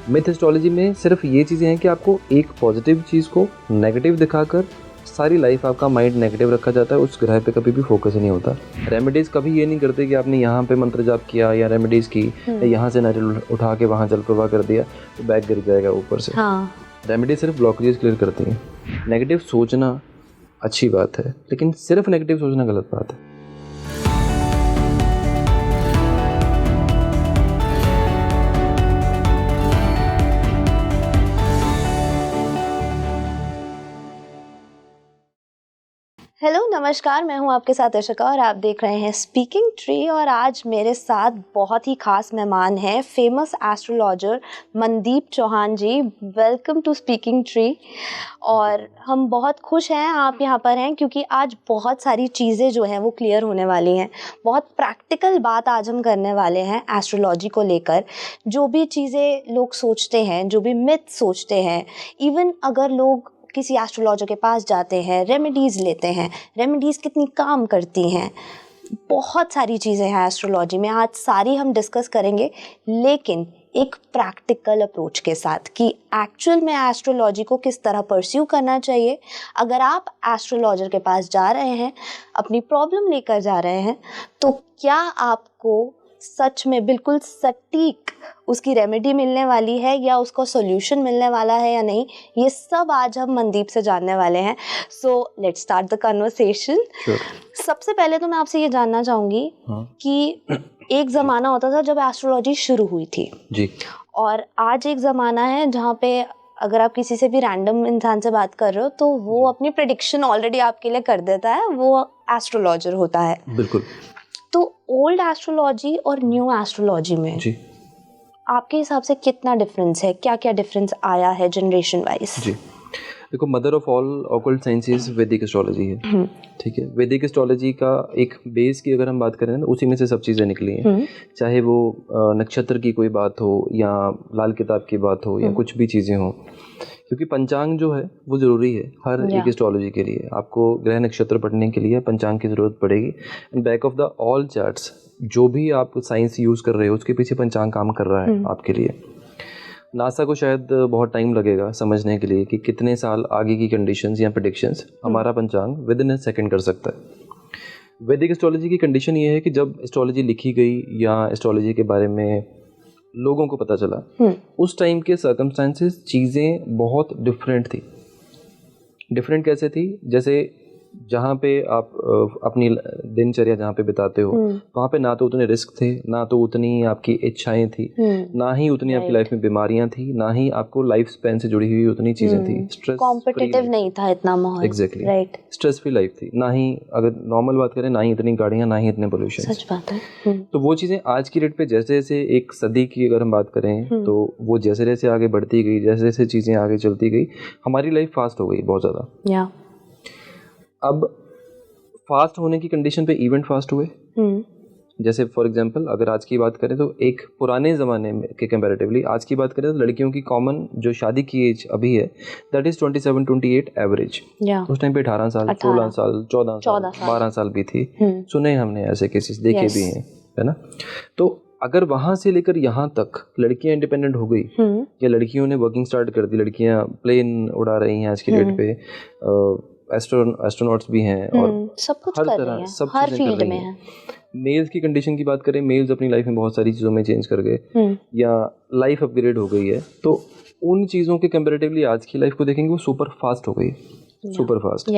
Myth astrology में सिर्फ ये चीज़ें हैं कि आपको एक पॉजिटिव चीज़ को नेगेटिव दिखाकर सारी लाइफ आपका माइंड नेगेटिव रखा जाता है, उस ग्रह पे कभी भी फोकस नहीं होता। रेमेडीज़ कभी ये नहीं करते कि आपने यहाँ पे मंत्र जाप किया या रेमेडीज़ की या यहाँ से नारियल उठा के वहाँ जल प्रवाह कर दिया तो बैग गिर जाएगा ऊपर से। हाँ। रेमेडीज सिर्फ ब्लॉकेजेस क्लियर करती हैं। नेगेटिव सोचना अच्छी बात है, लेकिन सिर्फ नेगेटिव सोचना गलत बात है। हेलो नमस्कार, मैं हूं आपके साथ अर्शिका और आप देख रहे हैं स्पीकिंग ट्री। और आज मेरे साथ बहुत ही खास मेहमान हैं, famous astrologer Mandeep Chauhan ji. Welcome to Speaking Tree. और हम बहुत खुश हैं आप यहां पर हैं क्योंकि आज बहुत सारी चीज़ें जो हैं वो क्लियर होने वाली हैं। बहुत प्रैक्टिकल बात आज हम करने वाले हैं एस्ट्रोलॉजी को लेकर। जो भी चीज़ें लोग सोचते हैं, जो भी मिथ सोचते हैं, इवन अगर लोग किसी एस्ट्रोलॉजर के पास जाते हैं, रेमेडीज़ लेते हैं, रेमेडीज़ कितनी काम करती हैं, बहुत सारी चीज़ें हैं एस्ट्रोलॉजी में। आज सारी हम डिस्कस करेंगे, लेकिन एक प्रैक्टिकल अप्रोच के साथ कि एक्चुअल में एस्ट्रोलॉजी को किस तरह परस्यू करना चाहिए। अगर आप एस्ट्रोलॉजर के पास जा रहे हैं, अपनी प्रॉब्लम लेकर जा रहे हैं, तो क्या आपको सच में बिल्कुल सटीक उसकी रेमेडी मिलने वाली है या उसका सॉल्यूशन मिलने वाला है या नहीं, ये सब आज हम मनदीप से जानने वाले हैं। So let's start the conversation. सबसे पहले तो मैं आपसे ये जानना चाहूँगी कि एक ज़माना होता था जब एस्ट्रोलॉजी शुरू हुई थी जी, और आज एक ज़माना है जहाँ पे अगर आप किसी से भी रैंडम इंसान से बात कर रहे हो तो वो अपनी प्रेडिक्शन ऑलरेडी आपके लिए कर देता है, वो एस्ट्रोलॉजर होता है। बिल्कुल। तो ओल्ड एस्ट्रोलॉजी और न्यू एस्ट्रोलॉजी में जी आपके हिसाब से कितना डिफरेंस है, क्या क्या डिफरेंस आया है जनरेशन वाइज? जी देखो, mother of all occult sciences Vedic astrology है। ठीक है, वैदिक एस्ट्रोलॉजी का एक बेस की अगर हम बात करें ना, उसी में से सब चीज़ें निकली हैं। चाहे वो नक्षत्र की कोई बात हो या लाल किताब की बात हो या कुछ भी चीज़ें हो, क्योंकि पंचांग जो है वो ज़रूरी है हर एक एस्ट्रोलॉजी के लिए। आपको ग्रह नक्षत्र पढ़ने के लिए पंचांग की ज़रूरत पड़ेगी। And back of the all charts जो भी आप साइंस यूज़ कर रहे हो उसके पीछे पंचांग काम कर रहा है आपके लिए। नासा को शायद बहुत टाइम लगेगा समझने के लिए कि कितने साल आगे की कंडीशंस या प्रेडिक्शंस हमारा पंचांग विद इन अ सेकेंड कर सकता है। वैदिक एस्ट्रोलॉजी की कंडीशन ये है कि जब एस्ट्रोलॉजी लिखी गई या एस्ट्रोलॉजी के बारे में लोगों को पता चला, उस टाइम के सर्कमस्टांसेस चीज़ें बहुत डिफरेंट थी। डिफरेंट कैसे थी? जैसे जहाँ पे आप अपनी दिनचर्या जहाँ पे बिताते हो वहाँ पे ना तो उतने रिस्क थे, ना तो उतनी आपकी इच्छाएं थी, ना ही उतनी आपकी लाइफ में बीमारियां थी, ना ही आपको लाइफ स्पैन से जुड़ी हुई उतनी चीज़ें थी। स्ट्रेस कॉम्पिटिटिव नहीं था इतना माहौल। Exactly, right. Stress free life थी। ना ही, अगर नॉर्मल बात करें, ना ही इतनी गाड़ियाँ, ना ही इतने पोल्यूशन। सच बात है। तो वो चीज़ें आज की डेट पे जैसे जैसे एक सदी की अगर हम बात करें तो वो जैसे जैसे आगे बढ़ती गई, जैसे जैसे चीज़ें आगे चलती गई, हमारी लाइफ फास्ट हो गई बहुत ज़्यादा। अब फास्ट होने की कंडीशन पे इवेंट फास्ट हुए। जैसे फॉर एग्जांपल अगर आज की बात करें तो एक पुराने ज़माने में के कंपैरेटिवली आज की बात करें तो लड़कियों की कॉमन जो शादी की एज अभी है दैट इज़ 27-28 एवरेज। उस टाइम पे 18 साल, 16 साल, 14 साल, 12 साल भी थी। सुने हमने ऐसे केसेस, देखे भी हैं, है ना। तो अगर वहाँ से लेकर यहाँ तक लड़कियाँ इंडिपेंडेंट हो गई या लड़कियों ने वर्किंग स्टार्ट कर दी, लड़कियाँ प्लेन उड़ा रही हैं आज की डेट पे, एस्ट्रोनॉट्स भी हैं और सब कुछ हर कर तरह रही हैं, सब हर चीज़ें कर फील्ड रही में हैं। है। मेल्स की कंडीशन की बात करें, मेल्स अपनी लाइफ में बहुत सारी चीज़ों में चेंज कर गए या लाइफ अपग्रेड हो गई है, तो उन चीज़ों के कंपैरेटिवली आज की लाइफ को देखेंगे वो सुपर फास्ट हो गई, सुपर फास्ट।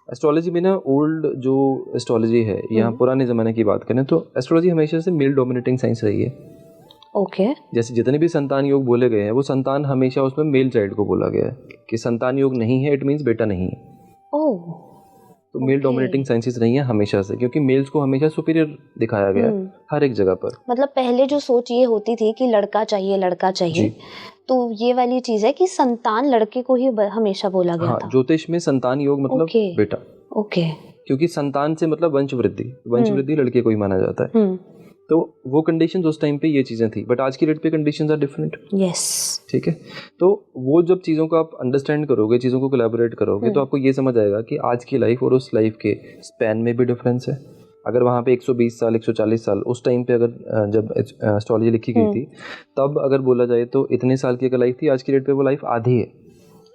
एस्ट्रोलॉजी में ना ओल्ड जो एस्ट्रोलॉजी है या पुराने ज़माने की बात करें तो एस्ट्रोलॉजी हमेशा से मेल डोमिनेटिंग साइंस रही है। जैसे जितने भी संतान योग बोले गए हैं वो संतान हमेशा उसमें मेल चाइल्ड को बोला गया है कि संतान योग नहीं है, इट मीन्स बेटा नहीं है। तो मेल डोमिनेटिंग साइंसेस रही हैं हमेशा से, क्योंकि मेल्स को हमेशा सुपीरियर दिखाया गया हर एक जगह पर। मतलब पहले जो सोच ये होती थी कि लड़का चाहिए, लड़का चाहिए, तो ये वाली चीज है कि संतान लड़के को ही हमेशा बोला गया था। ज्योतिष में संतान योग मतलब बेटा। क्योंकि संतान से मतलब वंश वृद्धि, वंश वृद्धि लड़के को ही माना जाता है। तो वो कंडीशंस उस टाइम पे ये चीज़ें थी, बट आज की डेट पे कंडीशंस आर डिफरेंट। ठीक है, तो वो जब चीज़ों को आप अंडरस्टैंड करोगे, चीज़ों को कोलैबोरेट करोगे, तो आपको ये समझ आएगा कि आज की लाइफ और उस लाइफ के स्पैन में भी डिफरेंस है, अगर वहाँ पे 120 साल 140 साल उस टाइम पे अगर जब एस्ट्रोलॉजी लिखी गई थी तब अगर बोला जाए तो इतने साल की अगर लाइफ थी, आज की डेट पे वो लाइफ आधी है,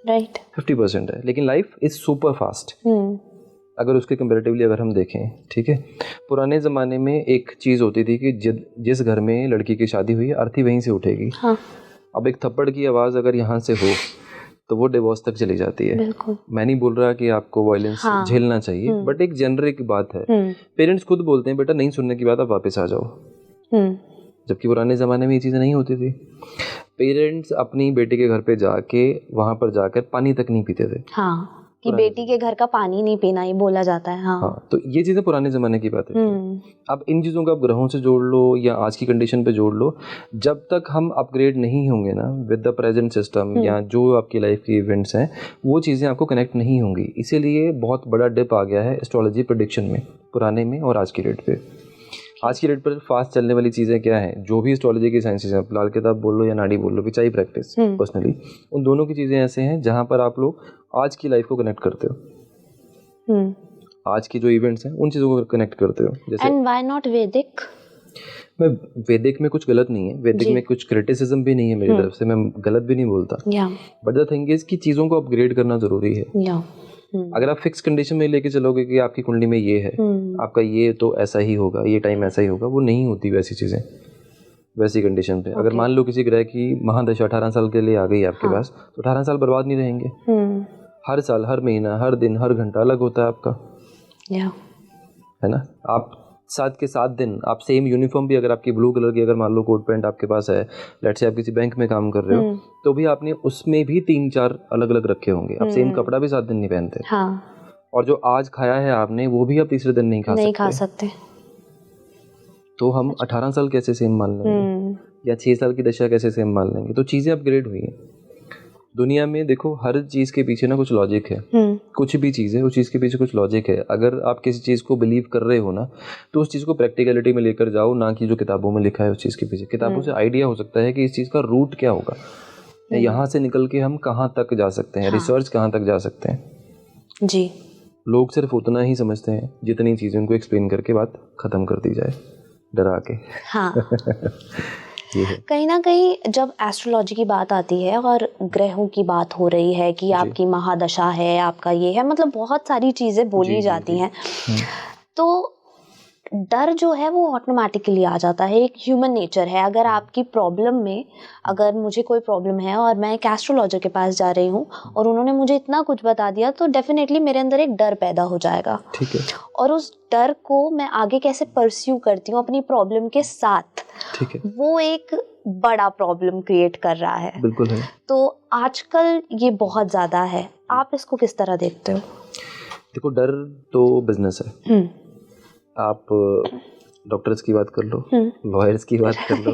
राइट, 50% है, लेकिन लाइफ इज सुपर फास्ट अगर उसके कंपेरेटिवली अगर हम देखें। ठीक है, पुराने ज़माने में एक चीज़ होती थी कि जिस घर में लड़की की शादी हुई है अर्थी वहीं से उठेगी। हाँ। अब एक थप्पड़ की आवाज़ अगर यहाँ से हो तो वो डिवोर्स तक चली जाती है। बिल्कुल। मैं नहीं बोल रहा कि आपको वायलेंस झेलना चाहिए, बट एक जेनरिक बात है। पेरेंट्स खुद बोलते हैं बेटा नहीं सुनने की बात आप वापस आ जाओ, जबकि पुराने ज़माने में ये चीज़ें नहीं होती थी। पेरेंट्स अपनी बेटी के घर पे जाके वहाँ पर जाकर पानी तक नहीं पीते थे। हाँ, कि बेटी के घर का पानी नहीं पीना ही बोला जाता है। हाँ, तो ये चीज़ें पुराने ज़माने की बात है। अब इन चीज़ों को आप ग्रहों से जोड़ लो या आज की कंडीशन पे जोड़ लो, जब तक हम अपग्रेड नहीं होंगे ना विद द प्रेजेंट सिस्टम या जो आपकी लाइफ की इवेंट्स हैं, वो चीज़ें आपको कनेक्ट नहीं होंगी। इसीलिए बहुत बड़ा डिप आ गया है एस्ट्रोलॉजी प्रेडिक्शन में, पुराने में और आज की डेट पे। आज की डेट पर फास्ट चलने वाली चीज़ें क्या हैं, जो भी एस्ट्रोलॉजी की साइंसेज हैं, लाल किताब बोल लो या नाड़ी बोल लो, विच आई प्रैक्टिस पर्सनली, उन दोनों की चीज़ें ऐसे हैं जहाँ पर आप लोग आज की लाइफ को कनेक्ट करते हो, आज की जो इवेंट्स हैं उन चीज़ों को कनेक्ट करते हो। जैसे एंड व्हाई नॉट वैदिक? मैं वैदिक में कुछ गलत नहीं है, वैदिक में कुछ क्रिटिसिज्म भी नहीं है मेरी तरफ से, मैं गलत भी नहीं बोलता, बट द थिंग इज कि चीज़ों को अपग्रेड करना ज़रूरी है। अगर आप फिक्स कंडीशन में लेके चलोगे कि आपकी कुंडली में ये है, आपका ये तो ऐसा ही होगा, ये टाइम ऐसा ही होगा, वो नहीं होती वैसी चीज़ें वैसी कंडीशन पे। अगर मान लो किसी ग्रह की महादशा 18 साल के लिए आ गई आपके पास, तो 18 साल बर्बाद नहीं रहेंगे। हर साल, हर महीना, हर दिन, हर घंटा अलग होता है आपका, है ना। आप 7 के 7 दिन आप सेम यूनिफॉर्म भी अगर आपकी ब्लू कलर की अगर मान लो कोट पैंट आपके पास है, लेट्स से आप किसी बैंक में काम कर रहे हो, तो भी आपने उसमें भी 3-4 अलग अलग रखे होंगे। आप सेम कपड़ा भी 7 दिन नहीं पहनते। और जो आज खाया है आपने वो भी आप तीसरे दिन नहीं खा सकते। तो हम 18 साल कैसे सेम मान लेंगे या 6 साल की दशा कैसे सेम मान लेंगे। तो चीज़ें अपग्रेड हुई हैं दुनिया में। देखो हर चीज़ के पीछे ना कुछ लॉजिक है, कुछ भी चीज़ है उस चीज़ के पीछे कुछ लॉजिक है। अगर आप किसी चीज़ को बिलीव कर रहे हो ना, तो उस चीज़ को प्रैक्टिकलिटी में लेकर जाओ, ना कि जो किताबों में लिखा है उस चीज़ के पीछे। किताबों से आइडिया हो सकता है कि इस चीज़ का रूट क्या होगा, यहाँ से निकल के हम कहाँ तक जा सकते हैं, रिसर्च कहाँ तक जा सकते हैं जी। लोग सिर्फ उतना ही समझते हैं जितनी चीज़ें उनको एक्सप्लेन करके बात ख़त्म कर दी जाए डरा के। हाँ। कहीं ना कहीं जब एस्ट्रोलॉजी की बात आती है और ग्रहों की बात हो रही है कि आपकी महादशा है, आपका ये है, मतलब बहुत सारी चीज़ें बोली जाती हैं, तो डर जो है वो ऑटोमेटिकली आ जाता है, एक ह्यूमन नेचर है। अगर आपकी प्रॉब्लम में, अगर मुझे कोई प्रॉब्लम है और मैं एक एस्ट्रोलॉजर के पास जा रही हूँ और उन्होंने मुझे इतना कुछ बता दिया, तो डेफिनेटली मेरे अंदर एक डर पैदा हो जाएगा। ठीक है। और उस डर को मैं आगे कैसे परस्यू करती हूँ अपनी प्रॉब्लम के साथ, ठीक है, वो एक बड़ा प्रॉब्लम क्रिएट कर रहा है। बिल्कुल है। तो आजकल ये बहुत ज़्यादा है, आप इसको किस तरह देखते हो? देखो डर तो बिजनेस है। आप डॉक्टर्स की बात कर लो, लॉयर्स की बात कर लो,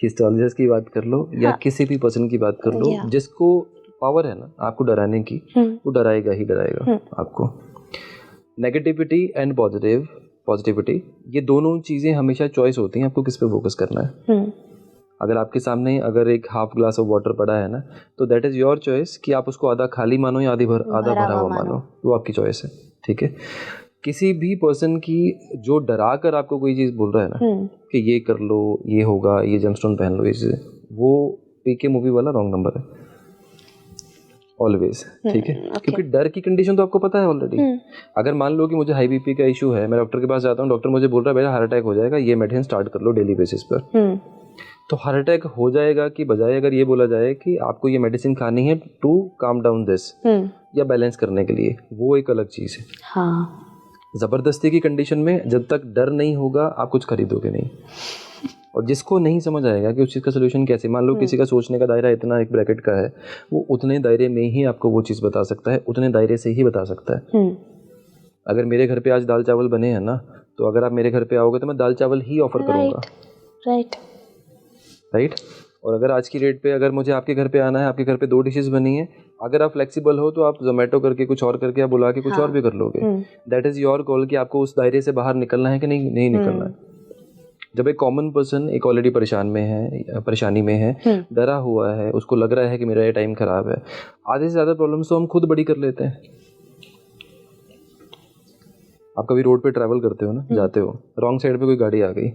हिस्टोलॉजिस्ट की बात कर लो, या किसी भी पर्सन की बात कर लो, जिसको पावर है ना आपको डराने की, वो डराएगा ही डराएगा आपको। नेगेटिविटी एंड पॉजिटिविटी, ये दोनों चीज़ें हमेशा चॉइस होती हैं, आपको किस पे फोकस करना है। अगर आपके सामने अगर एक हाफ ग्लास ऑफ वाटर पड़ा है ना, तो दैट इज़ योर चॉइस कि आप उसको आधा खाली मानो या आधा भरा हुआ मानो, वो आपकी चॉइस है। ठीक है। किसी भी पर्सन की जो डरा कर आपको कोई चीज़ बोल रहा है ना कि ये कर लो, ये होगा, ये जेमस्टोन पहन लो, ये वो पीके मूवी वाला रॉन्ग नंबर है ऑलवेज। ठीक है। क्योंकि डर की कंडीशन तो आपको पता है ऑलरेडी। अगर मान लो कि मुझे हाई बीपी का इशू है, मैं डॉक्टर के पास जाता हूँ, डॉक्टर मुझे बोल रहा है बेटा हार्ट अटैक हो जाएगा, ये मेडिसिन स्टार्ट कर लो डेली बेसिस पर, तो हार्ट अटैक हो जाएगा की बजाय अगर ये बोला जाए कि आपको ये मेडिसिन खानी है टू काम डाउन दिस या बैलेंस करने के लिए, वो एक अलग चीज़ है। हाँ। ज़बरदस्ती की कंडीशन में जब तक डर नहीं होगा आप कुछ खरीदोगे नहीं। और जिसको नहीं समझ आएगा कि उस चीज़ का सोल्यूशन कैसे, मान लो किसी का सोचने का दायरा इतना एक ब्रैकेट का है, वो उतने दायरे में ही आपको वो चीज़ बता सकता है, उतने दायरे से ही बता सकता है। अगर मेरे घर पे आज दाल चावल बने हैं ना, तो अगर आप मेरे घर पे आओगे तो मैं दाल चावल ही ऑफर करूँगा। राइट। और अगर आज की डेट पे अगर मुझे आपके घर पे आना है, आपके घर पे 2 डिशेस बनी है, अगर आप फ्लेक्सिबल हो तो आप जोमेटो करके कुछ और करके आप बुला के कुछ और भी कर लोगे। दैट इज़ योर कॉल कि आपको उस दायरे से बाहर निकलना है कि नहीं निकलना है। जब एक कॉमन पर्सन एक ऑलरेडी परेशानी में है, डरा हुआ है, उसको लग रहा है कि मेरा ये टाइम खराब है, आधे से ज़्यादा प्रॉब्लम्स तो हम खुद बड़ी कर लेते हैं। आप कभी रोड पे ट्रैवल करते हो ना, जाते हो, रॉन्ग साइड पे कोई गाड़ी आ गई,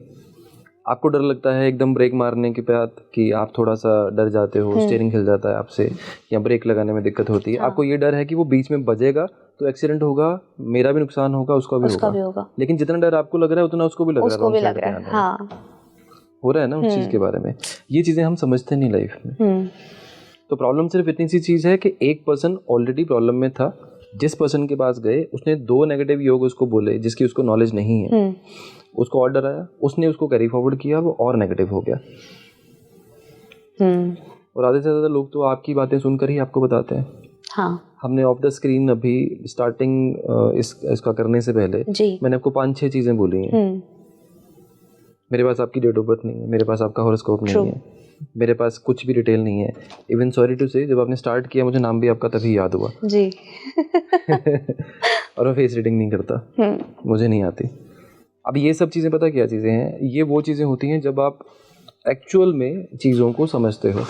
आपको डर लगता है एकदम ब्रेक मारने के बाद कि आप थोड़ा सा डर जाते हो, स्टीयरिंग हिल जाता है आपसे या ब्रेक लगाने में दिक्कत होती है। आपको ये डर है कि वो बीच में बजेगा तो एक्सीडेंट होगा, मेरा भी नुकसान होगा, उसका भी होगा। लेकिन जितना डर आपको लग रहा है उतना उसको भी लग रहा है, हाँ। हो रहा है ना उस चीज़ के बारे में। ये चीज़ें हम समझते नहीं लाइफ में। तो प्रॉब्लम सिर्फ इतनी सी चीज़ है कि एक पर्सन ऑलरेडी प्रॉब्लम में था, जिस पर्सन के पास गए उसने 2 नेगेटिव योग उसको बोले जिसकी उसको नॉलेज नहीं है, उसको ऑर्डर आया, उसने उसको कैरी फॉरवर्ड किया, वो और नेगेटिव हो गया। और आधे से ज़्यादा लोग तो आपकी बातें सुनकर ही आपको बताते हैं। हाँ। हमने ऑफ द स्क्रीन अभी स्टार्टिंग इसका करने से पहले मैंने आपको 5-6 चीज़ें बोली हैं। मेरे पास आपकी डेट ऑफ बर्थ नहीं है, मेरे पास आपका हॉरोस्कोप नहीं है, मेरे पास कुछ भी डिटेल नहीं है। इवन सॉरी टू से, जब आपने स्टार्ट किया मुझे नाम भी आपका तभी याद हुआ जी। और मैं फेस रीडिंग नहीं करता, मुझे नहीं आती। अब ये सब चीज़ें पता क्या चीज़ें हैं, ये वो चीज़ें होती हैं जब आप एक्चुअल में चीज़ों को समझते हो।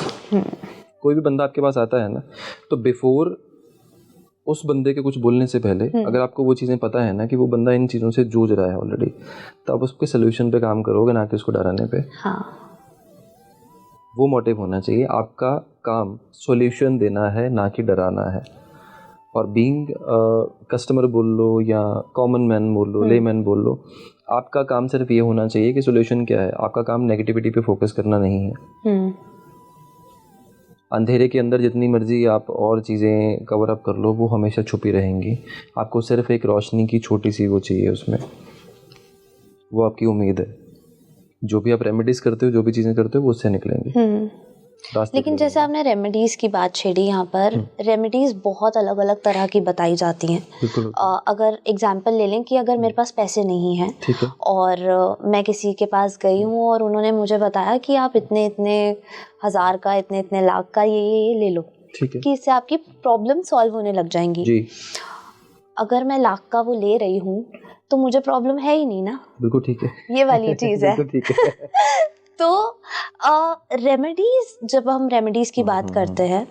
कोई भी बंदा आपके पास आता है ना, तो बिफोर उस बंदे के कुछ बोलने से पहले अगर आपको वो चीज़ें पता है ना कि वो बंदा इन चीज़ों से जूझ रहा है ऑलरेडी, तो आप उसके सोल्यूशन पे काम करोगे, ना कि उसको डराने पे। हाँ। वो मोटिव होना चाहिए, आपका काम सॉल्यूशन देना है, ना कि डराना है। और बीइंग कस्टमर बोल लो या कॉमन मैन बोल लो, ले मैन बोल लो, आपका काम सिर्फ ये होना चाहिए कि सॉल्यूशन क्या है। आपका काम नेगेटिविटी पे फोकस करना नहीं है। अंधेरे के अंदर जितनी मर्जी आप और चीज़ें कवर अप कर लो, वो हमेशा छुपी रहेंगी। आपको सिर्फ एक रोशनी की छोटी सी वो चाहिए उसमें, वो आपकी उम्मीद है। जो भी आप रेमेडीज करते हो, जो भी चीज़ें करते हो, वो उससे निकलेंगे। लेकिन जैसे आपने रेमेडीज़ की बात छेड़ी, यहाँ पर रेमेडीज़ बहुत अलग अलग तरह की बताई जाती हैं। अगर एग्जांपल ले लें कि अगर मेरे पास पैसे नहीं हैं और मैं किसी के पास गई हूँ और उन्होंने मुझे बताया कि आप इतने इतने हज़ार का, इतने इतने लाख का ये ले लो, कि इससे आपकी प्रॉब्लम सॉल्व होने लग जाएंगी जी। अगर मैं लाख का वो ले रही हूँ तो मुझे प्रॉब्लम है ही नहीं ना। बिल्कुल ठीक है, ये वाली चीज़ है। ठीक है। तो रेमेडीज, जब हम रेमेडीज की बात करते हैं,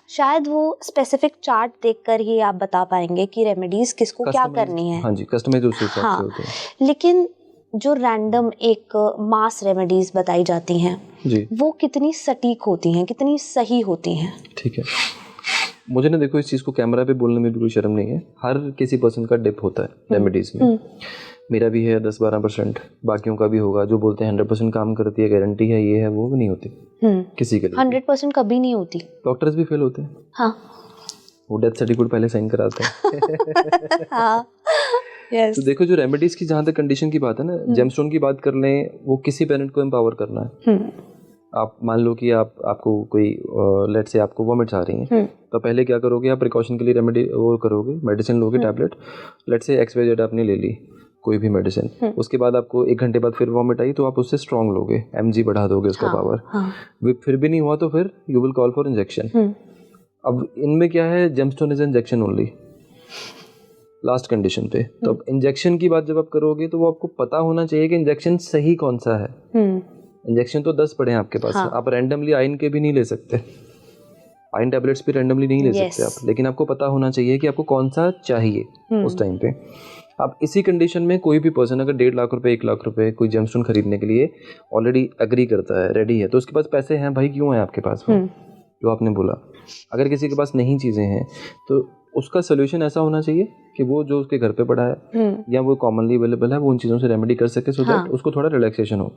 शायद वो स्पेसिफिक चार्ट देखकर ही आप बता पाएंगे कि रेमेडीज किसको क्या करनी है। हाँ जी, कस्टमाइज उस हिसाब से होते हैं। लेकिन जो रैंडम एक मास रेमेडीज बताई जाती हैं जी, वो कितनी सटीक होती हैं, कितनी सही होती हैं? ठीक है, मुझे ना देखो, इस चीज़ को कैमरा पे बोलने में भी कोई शर्म नहीं है। हर किसी पर्सन का डिप होता है रेमेडीज में। मेरा भी है 10-12%, बाकियों का भी होगा। जो बोलते हैं 100% काम करती है, गारंटी है, ये है, वो भी नहीं होती किसी के लिए। 100% कभी नहीं होती। डॉक्टर्स भी फेल होते हैं। हाँ, वो डेथ सर्टिफिकेट पहले साइन कराते हैं। हाँ, yes. तो देखो, जो रेमेडीज की जहाँ तक कंडीशन की बात है ना, जेमस्टोन की बात कर लें, वो किसी पेरेंट को एम्पावर करना है। आप मान लो कि आपको कोई लेट से आपको वॉमिट्स आ रही हैं, तो पहले क्या करोगे, आप प्रिकॉशन के लिए रेमेडी वो करोगे, मेडिसिन लोगे, टैबलेट, लेट से XYZ आपने ले ली कोई भी मेडिसिन। उसके बाद आपको 1 घंटे बाद फिर वॉमिट आई, तो आप उससे स्ट्रॉन्ग लोगे, mg बढ़ा दोगे उसका पावर। फिर भी नहीं हुआ तो फिर you will call for injection. अब इनमें क्या है, gemstone is injection only last condition पे। तो अब इंजेक्शन की बात जब आप करोगे, तो वो आपको पता होना चाहिए कि इंजेक्शन सही कौन सा है। इंजेक्शन तो 10 पड़े हैं आपके पास। हाँ। आप रैंडमली आयरन के भी नहीं ले सकते, आयरन टैबलेट्स भी रैंडमली नहीं ले सकते आप, लेकिन आपको पता होना चाहिए कि आपको कौन सा चाहिए उस टाइम पे। आप इसी कंडीशन में कोई भी पर्सन अगर 1.5 लाख रुपए, 1 लाख रुपए कोई जेमस्टोन खरीदने के लिए ऑलरेडी एग्री करता है, रेडी है, तो उसके पास पैसे हैं भाई, क्यों है आपके पास वो, जो आपने बोला। अगर किसी के पास नहीं चीज़ें हैं, तो उसका सोल्यूशन ऐसा होना चाहिए कि वो जो उसके घर पे पड़ा है या वो कॉमनली अवेलेबल है, वो उन चीज़ों से रेमेडी कर सके, सो दैट उसको थोड़ा रिलैक्सेशन हो।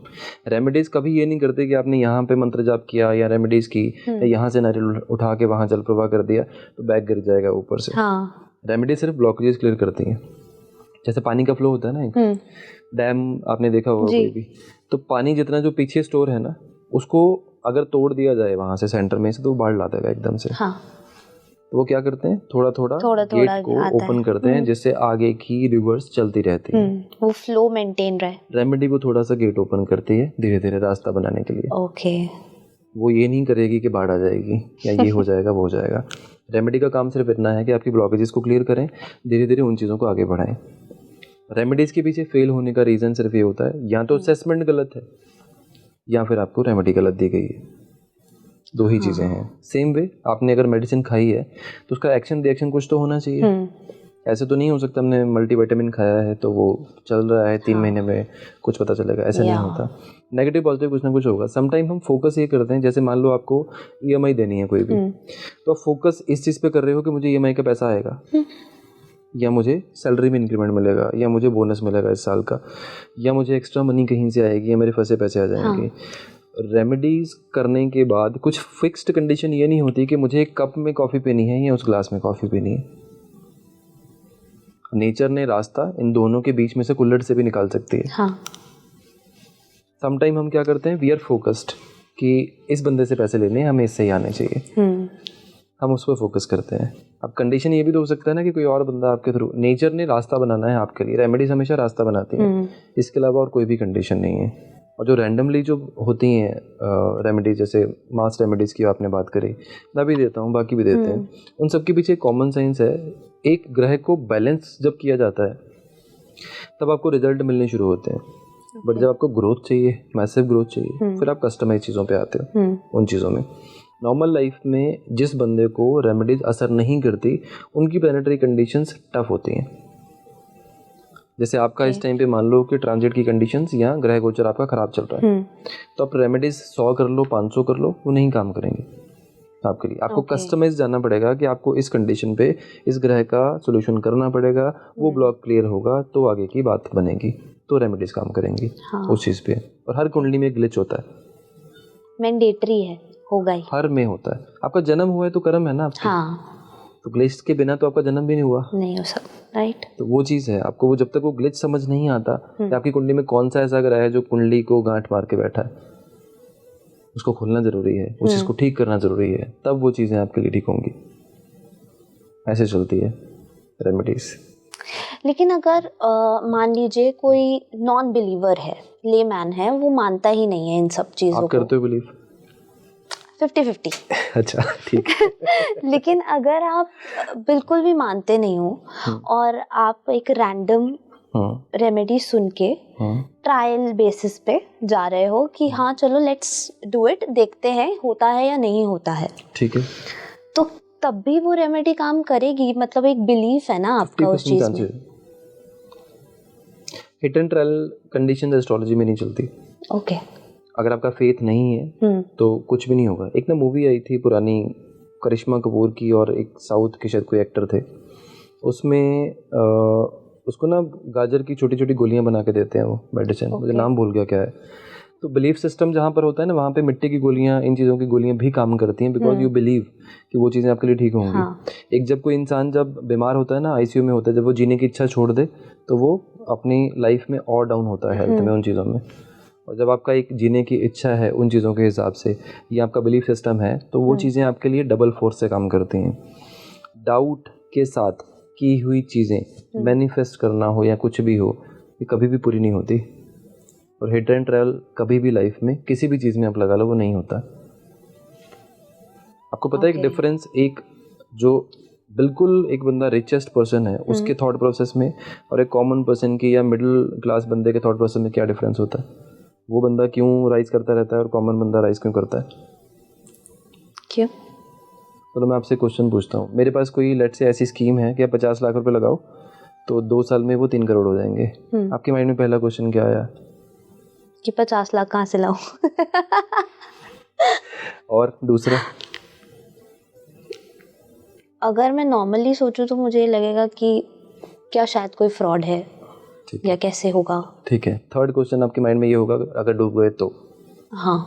रेमेडीज़ कभी ये नहीं करते कि आपने यहाँ पे मंत्र जाप किया या रेमेडीज़ की, या यहाँ से नारियल उठा के वहाँ जल प्रवाह कर दिया तो बैग गिर जाएगा ऊपर से। रेमेडी सिर्फ ब्लॉकेजेस क्लियर करती हैं। जैसे पानी का फ्लो होता है ना, एक डैम आपने देखा होगा कोई भी, तो पानी जितना जो पीछे स्टोर है ना, उसको अगर तोड़ दिया जाए वहाँ से सेंटर में से, तो वो बाढ़ ला देगा एकदम से। तो वो क्या करते हैं, थोड़ा थोड़ा गेट को ओपन करते हैं, जिससे आगे की रिवर्स चलती रहती है, वो फ्लो मेंटेन रहे। रेमेडी वो थोड़ा सा गेट ओपन करती है धीरे धीरे रास्ता बनाने के लिए। ओके, वो ये नहीं करेगी कि बाढ़ आ जाएगी या ये हो जाएगा वो हो जाएगा। रेमेडी का काम सिर्फ इतना है कि आपकी ब्लॉकेजेस को क्लियर करें, धीरे धीरे उन चीज़ों को आगे बढ़ाएं। रेमेडीज़ के पीछे फेल होने का रीज़न सिर्फ ये होता है, या तो असेसमेंट गलत है या फिर आपको रेमेडी गलत दी गई है। 2 ही चीज़ें हैं। सेम वे आपने अगर मेडिसिन खाई है तो उसका एक्शन रिएक्शन कुछ तो होना चाहिए। ऐसे तो नहीं हो सकता हमने मल्टीविटामिन खाया है तो वो चल रहा है 3 महीने में कुछ पता चलेगा, ऐसा नहीं होता। नेगेटिव पॉजिटिव कुछ ना कुछ होगा। समटाइम हम फोकस ये करते हैं, जैसे मान लो आपको EMI देनी है कोई भी, तो आप फोकस इस चीज़ पे कर रहे हो कि मुझे EMI का पैसा आएगा, या मुझे सैलरी में इंक्रीमेंट मिलेगा, या मुझे बोनस मिलेगा इस साल का, या मुझे एक्स्ट्रा मनी कहीं से आएगी, या मेरे फंसे पैसे आ जाएंगे। रेमेडीज करने के बाद कुछ फिक्स्ड कंडीशन ये नहीं होती कि मुझे एक कप में कॉफ़ी पीनी है या उस ग्लास में कॉफ़ी पीनी है। नेचर ने रास्ता इन दोनों के बीच में से कुल्हड़ से भी निकाल सकती है। समटाइम हम क्या करते हैं, वी आर फोकस्ड कि इस बंदे से पैसे लेने, हमें इससे ही आने चाहिए, हम उस पर फोकस करते हैं। अब कंडीशन ये भी तो हो सकता है ना कि कोई और बंदा आपके थ्रू, नेचर ने रास्ता बनाना है आपके लिए, रेमेडीज हमेशा रास्ता बनाती हैं, इसके अलावा और कोई भी कंडीशन नहीं है। और जो रैंडमली जो होती हैं रेमेडीज, जैसे मास रेमेडीज़ की आपने बात करी, मैं भी देता हूँ, बाकी भी देते हैं, उन सब के पीछे कॉमन सेंस है। एक ग्रह को बैलेंस जब किया जाता है तब आपको रिजल्ट मिलने शुरू होते हैं। बट जब आपको ग्रोथ चाहिए, मैसिव ग्रोथ चाहिए, फिर आप कस्टमाइज चीज़ों पे आते हो। उन चीज़ों में नॉर्मल लाइफ में जिस बंदे को रेमेडीज असर नहीं करती, उनकी प्लैनेटरी कंडीशंस टफ होती हैं। जैसे आपका इस टाइम पे मान लो कि ट्रांजिट की कंडीशंस या ग्रह गोचर आपका खराब चल रहा है, तो आप रेमेडीज 100 कर लो, 500 कर लो, वो नहीं काम करेंगे आपके लिए। आपको कस्टमाइज जाना पड़ेगा कि आपको इस कंडीशन पे इस ग्रह का सोल्यूशन करना पड़ेगा, वो ब्लॉक क्लियर होगा तो आगे की बात बनेगी, तो रेमेडीज काम करेंगी उस चीज़ पे। और हर कुंडली में ग्लिच होता है, मैंडेटरी है, होगा ही, हर में होता है। आपका जन्म हुआ है तो कर्म है ना आपका, तो ग्लिच के बिना तो आपका जन्म भी नहीं हुआ, नहीं हो सकता, राइट। तो वो चीज़ है, आपको वो जब तक वो ग्लिच समझ नहीं आता कि आपकी कुंडली में कौन सा ऐसा ग्रह है जो कुंडली को गांठ मार के बैठा है, उसको खोलना जरूरी है, उस चीज़ को ठीक करना जरूरी है, तब वो चीज़ें आपके लिए ठीक होंगी। ऐसे चलती है रेमेडीज। लेकिन अगर मान लीजिए कोई नॉन बिलीवर है, लेमैन है, वो मानता ही नहीं है इन सब चीज़ों को, आप करते हो बिलीव? 50-50। अच्छा, ठीक है। लेकिन अगर आप बिल्कुल भी मानते नहीं हो और आप एक रैंडम रेमेडी सुन के ट्रायल बेसिस पे जा रहे हो कि हाँ चलो लेट्स डू इट, देखते हैं होता है या नहीं होता है, ठीक है, तो तब भी वो रेमेडी काम करेगी। मतलब एक बिलीफ है ना आपका उस चीज में। Hit and trial condition astrology में नहीं चलती। ओके। अगर आपका फेथ नहीं है तो कुछ भी नहीं होगा। एक ना मूवी आई थी पुरानी, करिश्मा कपूर की, और एक साउथ के शायद कोई एक्टर थे, उसमें उसको ना गाजर की छोटी छोटी गोलियां बना के देते हैं वो मेडिसिन, मुझे नाम भूल गया क्या है। तो बिलीफ सिस्टम जहाँ पर होता है ना, वहाँ पे मिट्टी की गोलियाँ, इन चीज़ों की गोलियाँ भी काम करती हैं, बिकॉज यू बिलीव कि वो चीज़ें आपके लिए ठीक होंगी। हाँ। एक जब कोई इंसान जब बीमार होता है ना, ICU में होता है, जब वो जीने की इच्छा छोड़ दे तो वो अपनी लाइफ में और डाउन होता है हेल्थ में, उन चीज़ों में। और जब आपका एक जीने की इच्छा है उन चीज़ों के हिसाब से, या आपका बिलीफ सिस्टम है, तो वो चीज़ें आपके लिए डबल फोर्स से काम करती हैं। डाउट के साथ की हुई चीज़ें मैनिफेस्ट करना हो या कुछ भी हो, ये कभी भी पूरी नहीं होती। और हिट एंड ट्रायल कभी भी लाइफ में किसी भी चीज़ में आप लगा लो, वो नहीं होता। आपको पता है एक डिफरेंस, एक जो बिल्कुल एक बंदा रिचेस्ट पर्सन है उसके थॉट प्रोसेस में और एक कॉमन पर्सन की या मिडिल क्लास बंदे के थॉट प्रोसेस में क्या डिफरेंस होता है? वो बंदा क्यों राइज करता रहता है और कॉमन बंदा राइज क्यों करता है? क्यों? तो मैं आपसे क्वेश्चन पूछता हूँ, मेरे पास कोई लेट से ऐसी स्कीम है कि आप 50 लाख रुपए लगाओ तो 2 साल में वो 3 करोड़ हो जाएंगे। आपके माइंड में पहला क्वेश्चन क्या आया? कि 50 लाख कहाँ से लाऊं? और दूसरा, अगर मैं नॉर्मली सोचूं तो मुझे लगेगा कि क्या शायद कोई फ्रॉड है या कैसे होगा। ठीक है। थर्ड क्वेश्चन आपके माइंड में ये होगा अगर डूब गए तो? हाँ,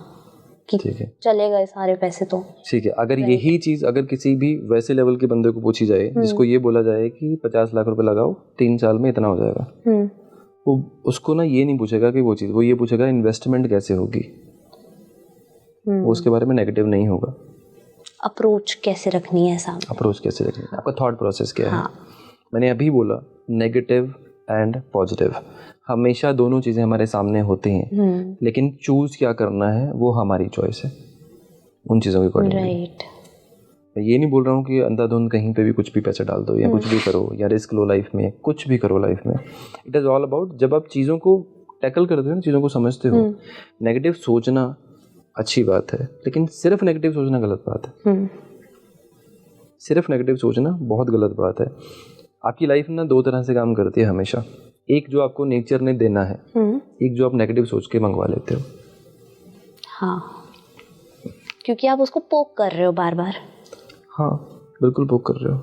ठीक है, चले गए सारे पैसे तो। ठीक है। अगर यही चीज़ अगर किसी भी वैसे लेवल के बंदे को पूछी जाए जिसको ये बोला जाए कि 50 लाख रुपए लगाओ 3 साल में इतना हो जाएगा, वो उसको ना ये नहीं पूछेगा कि वो चीज़, वो ये पूछेगा इन्वेस्टमेंट कैसे होगी। वो उसके बारे में नेगेटिव नहीं होगा। अप्रोच कैसे रखनी है सामने, अप्रोच कैसे रखनी है, आपका थॉट प्रोसेस क्या है। मैंने अभी बोला नेगेटिव एंड पॉजिटिव, हमेशा दोनों चीज़ें हमारे सामने होती हैं, लेकिन चूज क्या करना है वो हमारी चॉइस है उन चीज़ों के अकॉर्डिंग। राइट। मैं ये नहीं बोल रहा हूँ कि अंधाधुंध कहीं पे भी कुछ भी पैसे डाल दो या कुछ भी करो या रिस्क लो लाइफ में, कुछ भी करो लाइफ में। इट इज़ ऑल अबाउट जब आप चीज़ों को टैकल करते हो ना, चीज़ों को समझते हो। नेगेटिव सोचना अच्छी बात है, लेकिन सिर्फ नेगेटिव सोचना गलत बात है। सिर्फ नेगेटिव सोचना बहुत गलत बात है। आपकी लाइफ ना दो तरह से काम करती है हमेशा। एक जो आपको नेचर ने देना है, एक जो आप नेगेटिव सोच के मंगवा लेते हो। हाँ, क्योंकि आप उसको पोक कर रहे हो बार बार। हाँ बिल्कुल पोक कर रहे हो।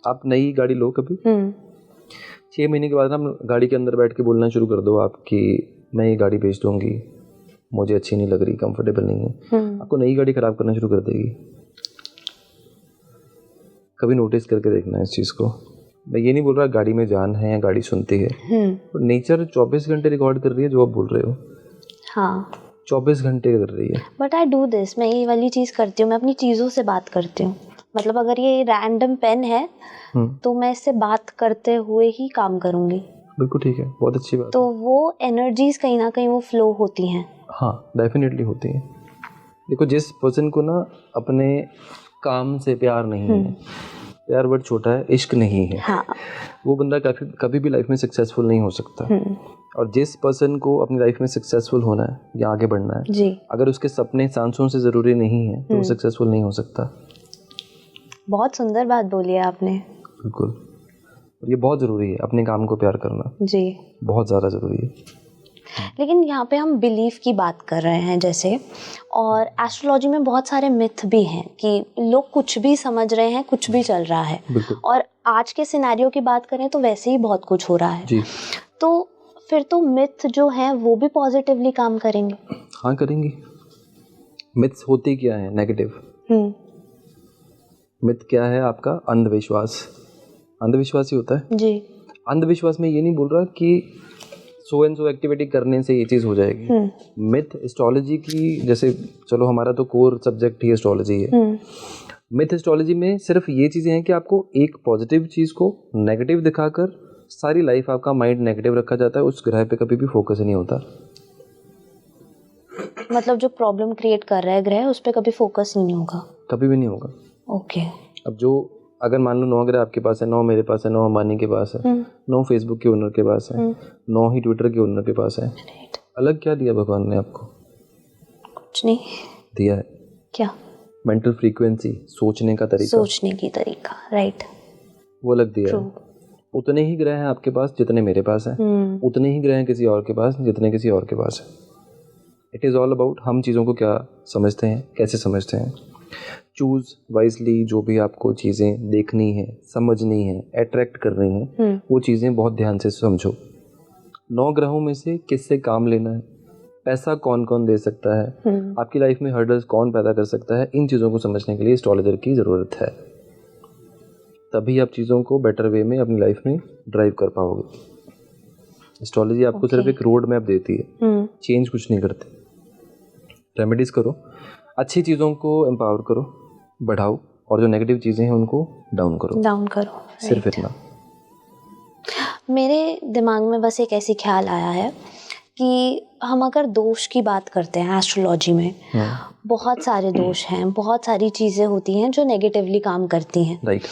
आप नई गाड़ी लो कभी, 6 महीने के बाद ना गाड़ी के अंदर बैठ के बोलना शुरू कर दो आप कि मैं ये गाड़ी बेच दूंगी, मुझे अच्छी नहीं लग रही, कंफर्टेबल नहीं है। आपको नई गाड़ी खराब करना शुरू कर देगी। कभी नोटिस करके देखना इस चीज़ को। मैं ये नहीं बोल रहा गाड़ी में जान है या गाड़ी सुनती है, पर नेचर 24 घंटे रिकॉर्ड कर रही है जो आप बोल रहे हो। हाँ 24 घंटे कर रही है। बट आई डू दिस, मैं ये वाली चीज़ करती हूँ, मैं अपनी चीज़ों से बात करती हूँ। मतलब अगर ये रैंडम पेन है तो मैं इससे बात करते हुए ही काम करूँगी। बिल्कुल ठीक है, बहुत अच्छी बात। तो वो एनर्जीज कहीं ना कहीं वो फ्लो होती हैं। हाँ डेफिनेटली होती है। देखो जिस पर्सन को ना अपने काम से प्यार नहीं है, प्यार वर्ड छोटा है, इश्क नहीं है, हाँ। वो बंदा कभी भी लाइफ में सक्सेसफुल नहीं हो सकता। और जिस पर्सन को अपनी लाइफ में सक्सेसफुल होना है या आगे बढ़ना है जी, अगर उसके सपने सांसों से ज़रूरी नहीं है तो वो सक्सेसफुल नहीं हो सकता। बहुत सुंदर बात बोली है आपने। बिल्कुल, ये बहुत ज़रूरी है, अपने काम को प्यार करना जी, बहुत ज़्यादा ज़रूरी है। लेकिन यहाँ पे हम बिलीफ की बात कर रहे हैं जैसे, और एस्ट्रोलॉजी में बहुत सारे मिथ भी हैं कि लोग कुछ भी समझ रहे हैं, कुछ भी चल रहा है। और आज के सिनेरियो की बात करें तो वैसे ही बहुत कुछ हो रहा है जी। तो फिर तो मिथ जो हैं वो भी पॉजिटिवली काम करेंगे। हाँ करेंगी। मिथ्स होती क्या है? नेगेटिव। मिथ क्या है आपका? अंधविश्वास। अंधविश्वास ही होता है जी। अंधविश्वास में ये नहीं बोल रहा कि सो एंड सो एक्टिविटी करने से ये चीज़ हो जाएगी। मिथ एस्ट्रोलॉजी की, जैसे चलो हमारा तो कोर सब्जेक्ट ही एस्ट्रोलॉजी है। मिथ एस्ट्रोलॉजी में सिर्फ ये चीज़ें हैं कि आपको एक पॉजिटिव चीज़ को नेगेटिव दिखाकर सारी लाइफ आपका माइंड नेगेटिव रखा जाता है, उस ग्रह पे कभी भी फोकस नहीं होता। मतलब जो प्रॉब्लम क्रिएट कर रहा है ग्रह, उस पर कभी फोकस नहीं होगा, कभी भी नहीं होगा। ओके। अब जो अगर मान लो 9 ग्रह आपके पास है, 9 मेरे पास है, 9 अंबानी के पास है, 9 फेसबुक के ओनर के पास है, 9 ही ट्विटर के ओनर के पास है, अलग क्या दिया भगवान ने आपको? कुछ नहीं दिया है। क्या? मेंटल फ्रीक्वेंसी, सोचने का तरीका, सोचने की तरीका, राइट, वो अलग दिया है। उतने ही ग्रह हैं आपके पास जितने मेरे पास हैं, उतने ही ग्रह हैं किसी और के पास जितने किसी और के पास है। इट इज़ ऑल अबाउट हम चीज़ों को क्या समझते हैं, कैसे समझते हैं। चूज़ वाइजली, जो भी आपको चीज़ें देखनी है, समझनी है, अट्रैक्ट करनी है, वो चीज़ें बहुत ध्यान से समझो। 9 ग्रहों में से किससे काम लेना है, पैसा कौन कौन दे सकता है, आपकी लाइफ में हर्डल्स कौन पैदा कर सकता है, इन चीज़ों को समझने के लिए एस्ट्रोलॉजर की ज़रूरत है। तभी आप चीज़ों को बेटर वे में अपनी लाइफ में ड्राइव कर पाओगे। एस्ट्रोलॉजी आपको सिर्फ एक रोड मैप देती है, चेंज कुछ नहीं करती। रेमेडीज़ करो, अच्छी चीज़ों को एम्पावर करो, बढ़ाओ, और जो नेगेटिव चीज़ें हैं उनको डाउन करो, सिर्फ इतना। मेरे दिमाग में बस एक ऐसी ख्याल आया है कि हम अगर दोष की बात करते हैं एस्ट्रोलॉजी में, बहुत सारे दोष हैं, बहुत सारी चीज़ें होती हैं जो नेगेटिवली काम करती हैं। राइट।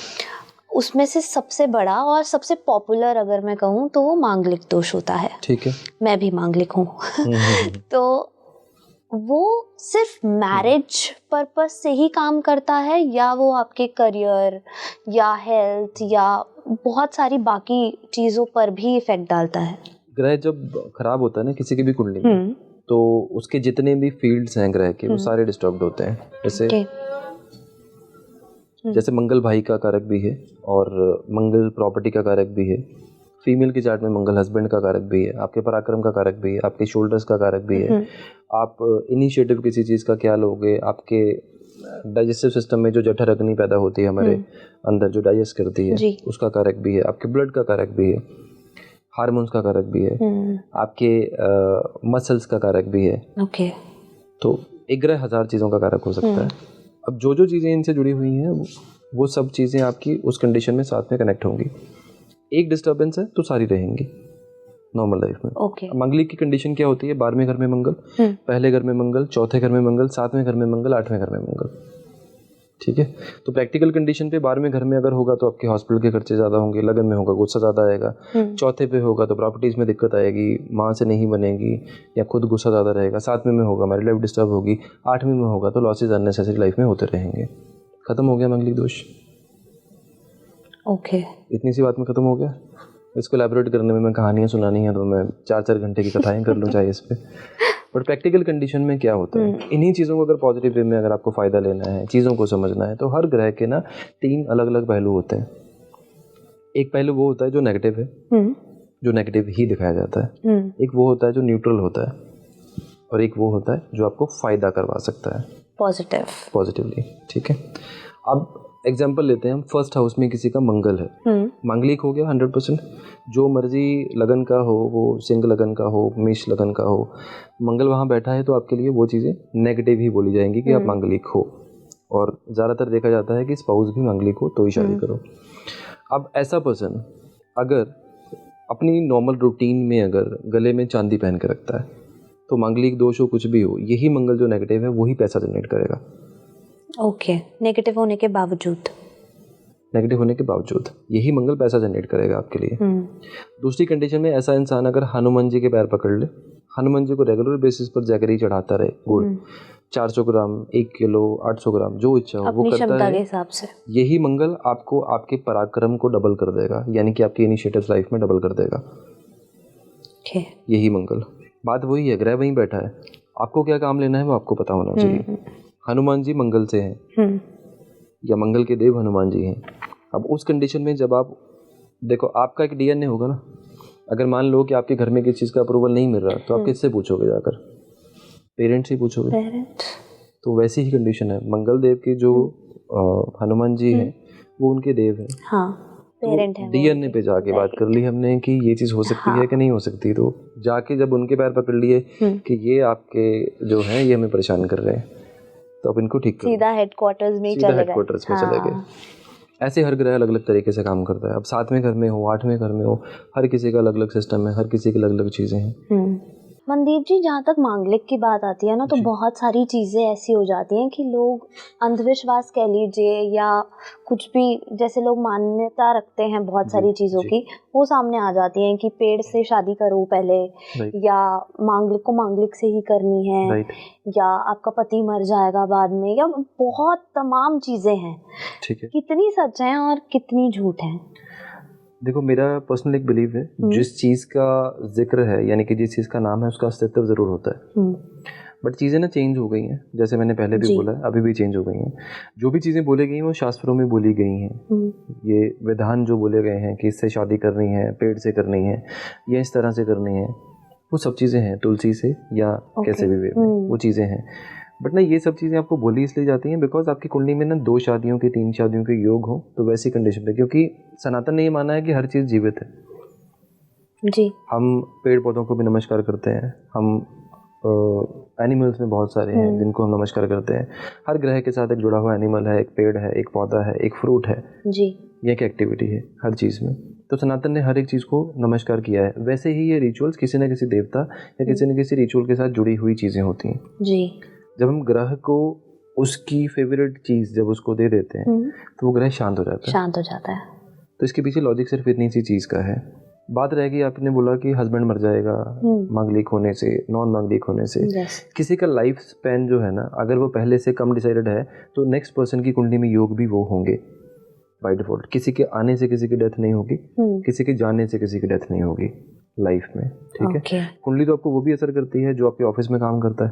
उसमें से सबसे बड़ा और सबसे पॉपुलर अगर मैं कहूँ तो वो मांगलिक दोष होता है। ठीक है, मैं भी मांगलिक हूँ तो वो सिर्फ मैरिज पर्पस से ही काम करता है, या वो आपके करियर या हेल्थ या बहुत सारी बाकी चीज़ों पर भी इफेक्ट डालता है? ग्रह जब खराब होता है ना किसी की भी कुंडली में, तो उसके जितने भी फील्ड्स हैं ग्रह के, वो सारे डिस्टर्ब्ड होते हैं। जैसे मंगल भाई का कारक भी है, और मंगल प्रॉपर्टी का कारक भी है। फीमेल की चार्ट में मंगल हस्बैंड का कारक भी है, आपके पराक्रम का कारक भी है, आपके शोल्डर्स का कारक भी है। आप इनिशिएटिव किसी चीज़ का क्या लोगे, आपके डाइजेस्टिव सिस्टम में जो जठर अग्नि पैदा होती है हमारे अंदर, जो डाइजेस्ट करती है, उसका कारक भी है। आपके ब्लड का कारक भी है, हार्मोन्स का कारक भी है, आपके मसल्स का कारक भी है। ओके। तो एक ग्रह 1000 चीज़ों का कारक हो सकता है। अब जो जो चीज़ें इनसे जुड़ी हुई हैं वो सब चीज़ें आपकी उस कंडीशन में साथ में कनेक्ट होंगी। एक डिस्टर्बेंस है तो सारी रहेंगी नॉर्मल लाइफ में। ओके। मंगलिक की कंडीशन क्या होती है? 12वें घर में मंगल, पहले घर में मंगल, चौथे घर में मंगल, 7वें घर में मंगल, 8वें घर में मंगल। ठीक है, तो प्रैक्टिकल कंडीशन पे 12वें घर में अगर होगा तो आपके हॉस्पिटल के खर्चे ज़्यादा होंगे, लगन में होगा गुस्सा ज़्यादा आएगा। चौथे पे होगा तो प्रॉपर्टीज़ में दिक्कत आएगी, माँ से नहीं बनेगी, या खुद गुस्सा ज़्यादा रहेगा। 7वें में होगा मैरिज लाइफ डिस्टर्ब होगी। 8वें में होगा तो लॉसेज अननेसेसरी लाइफ में होते रहेंगे। खत्म हो गया मंगलिक दोष। ओके, इतनी सी बात में ख़त्म हो गया। इसको एलैबोरेट करने में मैं कहानियाँ सुनानी है तो मैं 4-4 घंटे की कथाएं कर लूँ चाहिए इस पर। बट प्रैक्टिकल कंडीशन में क्या होता है, इन्हीं चीज़ों को अगर पॉजिटिव वे में अगर आपको फ़ायदा लेना है, चीज़ों को समझना है, तो हर ग्रह के ना 3 अलग अलग पहलू होते हैं। एक पहलू वो होता है जो नेगेटिव है, जो नेगेटिव ही दिखाया जाता है। एक वो होता है जो न्यूट्रल होता है, और एक वो होता है जो आपको फ़ायदा करवा सकता है पॉजिटिवली। ठीक है, अब एग्जाम्पल लेते हैं हम। फर्स्ट हाउस में किसी का मंगल है, मांगलिक हो गया 100%। जो मर्जी लगन का हो, वो सिंह लगन का हो, मेष लगन का हो, मंगल वहाँ बैठा है तो आपके लिए वो चीज़ें नेगेटिव ही बोली जाएंगी कि आप मांगलिक हो। और ज़्यादातर देखा जाता है कि स्पाउस भी मांगलिक हो तो ही शादी करो। अब ऐसा पर्सन अगर अपनी नॉर्मल रूटीन में अगर गले में चांदी पहन के रखता है तो मांगलिक दोष हो कुछ भी हो, यही मंगल जो नेगेटिव है वही पैसा जनरेट करेगा। ओके, नेगेटिव होने के बावजूद यही मंगल पैसा जनरेट करेगा आपके लिए। दूसरी कंडीशन में ऐसा इंसान अगर हनुमान जी के पैर पकड़ ले, हनुमान जी को रेगुलर बेसिस पर जाकर ही चढ़ाता रहे गुड़, 400 ग्राम, 1 किलो, 800 ग्राम, जो इच्छा हो वो करता है, यही मंगल आपको आपके पराक्रम को डबल कर देगा, यानी कि आपकी इनिशिएटिव्स लाइफ में डबल कर देगा। यही मंगल, बात वही है, ग्रह वहीं बैठा है, आपको क्या काम लेना है वो आपको पता होना चाहिए। हनुमान जी मंगल से हैं, या मंगल के देव हनुमान जी हैं। अब उस कंडीशन में जब आप देखो, आपका एक डीएनए होगा ना, अगर मान लो कि आपके घर में किसी चीज़ का अप्रूवल नहीं मिल रहा तो आप किससे पूछोगे जाकर? पेरेंट्स ही पूछोगे। तो वैसी ही कंडीशन है, मंगल देव की जो हनुमान जी हैं वो उनके देव हैं। पेरेंट है, डीएनए पे जाके बात कर ली हमने कि ये चीज़ हो सकती है कि नहीं हो सकती, तो जाके जब उनके पैर पकड़ लिए कि ये आपके जो हैं ये हमें परेशान कर रहे हैं, तो अब इनको ठीक करो, सीधा हेडक्वार्टर्स में चले गए। ऐसे हर ग्रह अलग अलग तरीके से काम करता है। अब 7वें घर में हो, 8वें घर में हो, हर किसी का अलग अलग सिस्टम है, हर किसी की अलग अलग चीज़ें हैं। मनदीप जी, जहाँ तक मांगलिक की बात आती है ना, तो बहुत सारी चीज़ें ऐसी हो जाती हैं कि लोग अंधविश्वास कह लीजिए या कुछ भी, जैसे लोग मान्यता रखते हैं बहुत सारी चीज़ों की, वो सामने आ जाती हैं कि पेड़ से शादी करो पहले, या मांगलिक को मांगलिक से ही करनी है, या आपका पति मर जाएगा बाद में, या बहुत तमाम चीज़ें हैं। कितनी सच हैं और कितनी झूठ हैं? देखो, मेरा पर्सनल एक बिलीव है, जिस चीज़ का जिक्र है, यानी कि जिस चीज़ का नाम है, उसका अस्तित्व ज़रूर होता है। बट चीज़ें ना चेंज हो गई हैं, जैसे मैंने पहले भी बोला, अभी भी चेंज हो गई हैं। जो भी चीज़ें बोली गई हैं वो शास्त्रों में बोली गई हैं। ये विधान जो बोले गए हैं कि इससे शादी करनी है, पेड़ से करनी है, या इस तरह से करनी है, वो सब चीज़ें हैं, तुलसी से या कैसे भी वे वो चीज़ें हैं। बट ना ये सब चीज़ें आपको बोली इसलिए जाती हैं बिकॉज आपकी कुंडली में ना 2 शादियों के, 3 शादियों के योग हो, तो वैसी कंडीशन पे, क्योंकि सनातन ने ये माना है कि हर चीज़ जीवित है जी। हम पेड़ पौधों को भी नमस्कार करते हैं, हम एनिमल्स में बहुत सारे हैं जिनको हम नमस्कार करते हैं। हर ग्रह के साथ एक जुड़ा हुआ एनिमल है, एक पेड़ है, एक पौधा है, एक फ्रूट है जी। ये एक एक्टिविटी है हर चीज़ में। तो सनातन ने हर एक चीज़ को नमस्कार किया है। वैसे ही ये रिचुअल्स किसी न किसी देवता या किसी न किसी रिचुअल के साथ जुड़ी हुई चीज़ें होती हैं जी। जब हम ग्रह को उसकी फेवरेट चीज़ जब उसको दे देते हैं तो वो ग्रह शांत हो जाता है। तो इसके पीछे लॉजिक सिर्फ इतनी सी चीज़ का है। बात रहेगी, आपने बोला कि हस्बैंड मर जाएगा मांगलिक होने से, नॉन मांगलिक होने से। किसी का लाइफ स्पैन जो है ना, अगर वो पहले से कम डिसाइडेड है तो नेक्स्ट पर्सन की कुंडली में योग भी वो होंगे बाय डिफॉल्ट। किसी के आने से किसी की डेथ नहीं होगी, किसी के जाने से किसी की डेथ नहीं होगी लाइफ में, ठीक है। कुंडली तो आपको वो भी असर करती है जो आपके ऑफिस में काम करता है,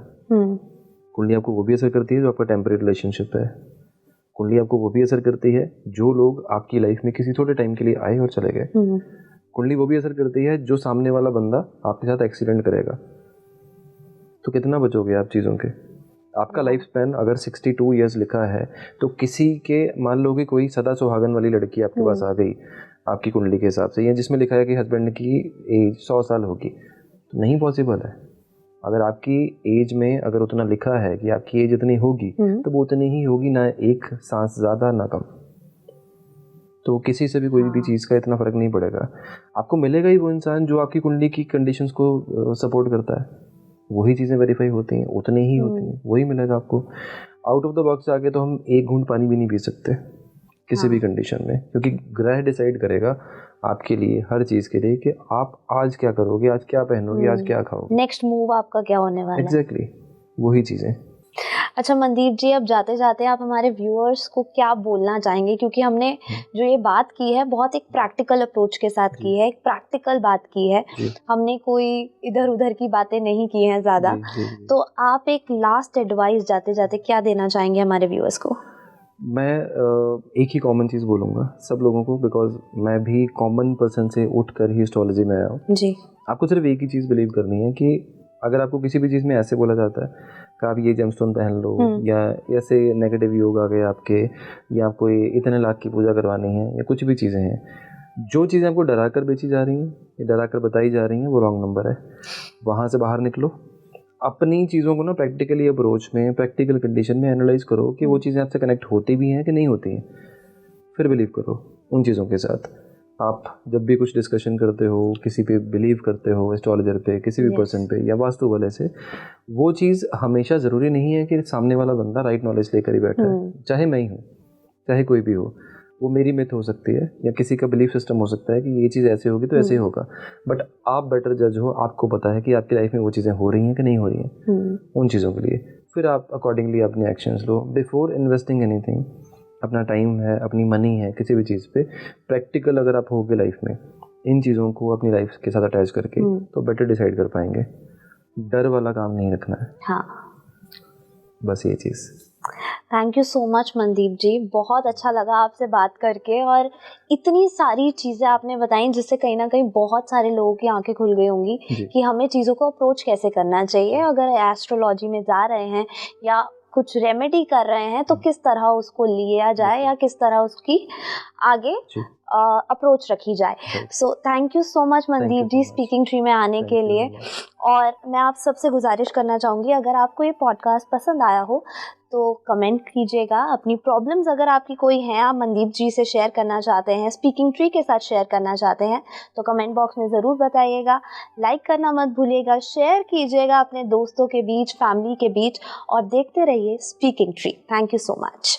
कुंडली आपको वो भी असर करती है जो आपका टेम्परेरी रिलेशनशिप है, कुंडली आपको वो भी असर करती है जो लोग आपकी लाइफ में किसी थोड़े टाइम के लिए आए और चले गए, कुंडली वो भी असर करती है जो सामने वाला बंदा आपके साथ एक्सीडेंट करेगा। तो कितना बचोगे आप चीज़ों के? आपका लाइफ स्पैन अगर 62 ईयर्स लिखा है तो किसी के, मान लो कि कोई सदा सुहागन वाली लड़की आपके पास आ गई आपकी कुंडली के हिसाब से, या जिसमें लिखा है कि हस्बैंड की एज 100 साल होगी, तो नहीं पॉसिबल है। अगर आपकी एज में अगर उतना लिखा है कि आपकी एज इतनी होगी तो वो उतनी ही होगी, ना एक सांस ज़्यादा ना कम। तो किसी से भी कोई भी चीज़ का इतना फ़र्क नहीं पड़ेगा। आपको मिलेगा ही वो इंसान जो आपकी कुंडली की कंडीशंस को सपोर्ट करता है। वही चीज़ें वेरीफाई होती हैं, उतनी ही होती हैं, वही मिलेगा आपको। आउट ऑफ द बॉक्स आके तो हम एक घूंट पानी भी नहीं पी सकते किसी भी कंडीशन में, क्योंकि ग्रह डिसाइड करेगा आपके लिए हर चीज़ के लिए कि आप आज क्या करोगे, आज क्या पहनोगे, आज क्या खाओगे, नेक्स्ट मूव आपका क्या होने वाला है। एग्जैक्टली वही चीज़ें। अच्छा मनदीप जी, अब जाते जाते आप हमारे व्यूअर्स को क्या बोलना चाहेंगे, क्योंकि हमने जो ये बात की है बहुत एक प्रैक्टिकल अप्रोच के साथ की है, एक प्रैक्टिकल बात की है, हमने कोई इधर उधर की बातें नहीं की हैं ज़्यादा। तो आप एक लास्ट एडवाइस जाते जाते क्या देना चाहेंगे हमारे व्यूअर्स को? मैं एक ही कॉमन चीज़ बोलूँगा सब लोगों को, बिकॉज मैं भी कॉमन पर्सन से उठकर ही एस्ट्रोलॉजी में आया हूँ जी। आपको सिर्फ एक ही चीज़ बिलीव करनी है कि अगर आपको किसी भी चीज़ में ऐसे बोला जाता है कि आप ये जेमस्टोन पहन लो, या ऐसे नेगेटिव योग आ गए आपके, या आपको ये इतने लाख की पूजा करवानी है, या कुछ भी चीज़ें हैं, जो चीज़ें आपको डरा कर बेची जा रही हैं या डरा कर बताई जा रही हैं, वो रॉन्ग नंबर है। वहाँ से बाहर निकलो, अपनी चीज़ों को ना प्रैक्टिकली अप्रोच में, प्रैक्टिकल कंडीशन में एनालाइज करो कि वो चीज़ें आपसे कनेक्ट होती भी हैं कि नहीं होती हैं, फिर बिलीव करो उन चीज़ों के साथ। आप जब भी कुछ डिस्कशन करते हो, किसी पे बिलीव करते हो, एस्ट्रोलॉजर पे, किसी भी पर्सन पे या वास्तु वाले से, वो चीज़ हमेशा ज़रूरी नहीं है कि सामने वाला बंदा राइट नॉलेज लेकर ही बैठा है। चाहे मैं ही हूँ, चाहे कोई भी हो, वो मेरी मिथ हो सकती है या किसी का बिलीफ सिस्टम हो सकता है कि ये चीज़ ऐसे होगी तो ऐसे ही होगा, बट आप बेटर जज हो, आपको पता है कि आपकी लाइफ में वो चीज़ें हो रही हैं कि नहीं हो रही हैं। उन चीज़ों के लिए फिर आप अकॉर्डिंगली अपने एक्शंस लो। बिफोर इन्वेस्टिंग एनीथिंग, अपना टाइम है, अपनी मनी है, किसी भी चीज़ पे प्रैक्टिकल अगर आप होगे लाइफ में, इन चीज़ों को अपनी लाइफ के साथ अटैच करके, तो बेटर डिसाइड कर पाएंगे। डर वाला काम नहीं रखना है। हाँ, बस ये चीज़। Thank you so much Mandeep ji, बहुत अच्छा लगा आपसे बात करके, और इतनी सारी चीज़ें आपने बताई जिससे कहीं ना कहीं बहुत सारे लोगों की आंखें खुल गई होंगी कि हमें चीज़ों को अप्रोच कैसे करना चाहिए। अगर एस्ट्रोलॉजी में जा रहे हैं या कुछ रेमेडी कर रहे हैं तो किस तरह उसको लिया जाए या किस तरह उसकी आगे अप्रोच रखी जाए। So thank you so much Mandeep ji Speaking Tree में आने के लिए। और मैं आप सबसे गुजारिश करना चाहूँगी, अगर आपको ये पॉडकास्ट पसंद आया हो तो कमेंट कीजिएगा। अपनी प्रॉब्लम्स अगर आपकी कोई हैं, आप मनदीप जी से शेयर करना चाहते हैं, स्पीकिंग ट्री के साथ शेयर करना चाहते हैं, तो कमेंट बॉक्स में ज़रूर बताइएगा। लाइक करना मत भूलिएगा, शेयर कीजिएगा अपने दोस्तों के बीच, फैमिली के बीच, और देखते रहिए speaking tree. Thank you so much.